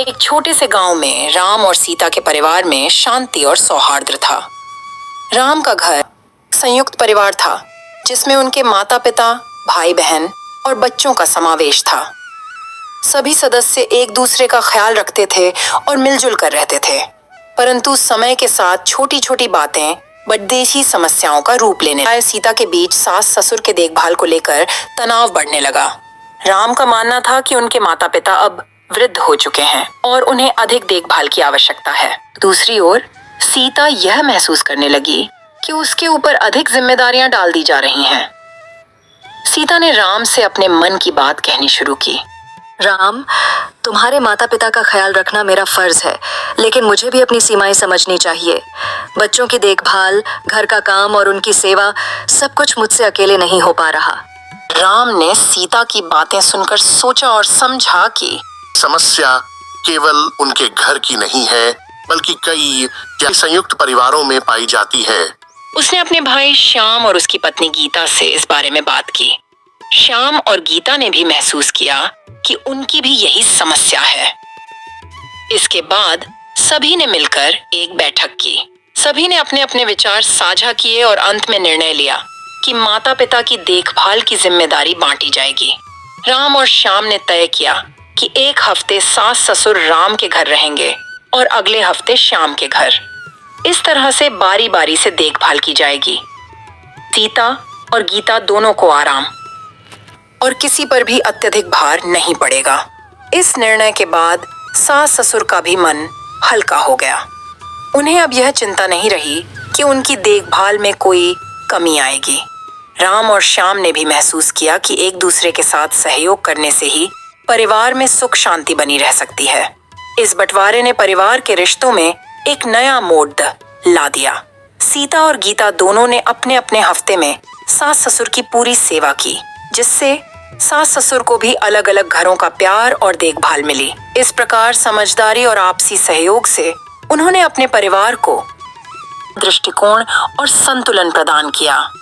एक छोटे से गांव में राम और सीता के परिवार में शांति और सौहार्द था। राम का घर संयुक्त परिवार था, जिसमें उनके माता पिता, भाई बहन और बच्चों का समावेश था। सभी सदस्य एक दूसरे का ख्याल रखते थे और मिलजुल कर रहते थे। परंतु समय के साथ छोटी छोटी बातें बददेशी समस्याओं का रूप लेने लगी। सीता के बीच सास ससुर के देखभाल को लेकर तनाव बढ़ने लगा। राम का मानना था कि उनके माता पिता अब वृद्ध हो चुके हैं और उन्हें अधिक देखभाल की आवश्यकता है। दूसरी ओर सीता यह महसूस करने लगी कि उसके ऊपर अधिक जिम्मेदारियां डाल दी जा रही हैं। सीता ने राम से अपने मन की बात कहनी शुरू की। राम, तुम्हारे माता पिता का ख्याल रखना मेरा फर्ज है, लेकिन मुझे भी अपनी सीमाएं समझनी चाहिए। बच्चों की देखभाल, घर का काम और उनकी सेवा, सब कुछ मुझसे अकेले नहीं हो पा रहा। राम ने सीता की बातें सुनकर सोचा और समझा कि समस्या केवल उनके घर की नहीं है, बल्कि कई संयुक्त परिवारों में पाई जाती है। उसने अपने भाई श्याम और उसकी पत्नी गीता से इस बारे में बात की। श्याम और गीता ने भी महसूस किया कि उनकी भी यही समस्या है। इसके बाद सभी ने मिलकर एक बैठक की। सभी ने अपने अपने विचार साझा किए और अंत में निर्णय लिया कि माता पिता की देखभाल की जिम्मेदारी बांटी जाएगी। राम और श्याम ने तय किया कि एक हफ्ते सास ससुर राम के घर रहेंगे और अगले हफ्ते श्याम के घर। इस तरह से बारी बारी से देखभाल की जाएगी। सीता और गीता दोनों को आराम और किसी पर भी अत्यधिक भार नहीं पड़ेगा। इस निर्णय के बाद सास ससुर का भी मन हल्का हो गया। उन्हें अब यह चिंता नहीं रही कि उनकी देखभाल में कोई कमी आएगी। राम और श्याम ने भी महसूस किया कि एक दूसरे के साथ सहयोग करने से ही परिवार में सुख शांति बनी रह सकती है। इस बंटवारे ने परिवार के रिश्तों में एक नया मोड़ ला दिया। सीता और गीता दोनों ने अपने अपने हफ्ते में सास ससुर की पूरी सेवा की, जिससे सास ससुर को भी अलग अलग घरों का प्यार और देखभाल मिली। इस प्रकार समझदारी और आपसी सहयोग से उन्होंने अपने परिवार को दृष्टिकोण और संतुलन प्रदान किया।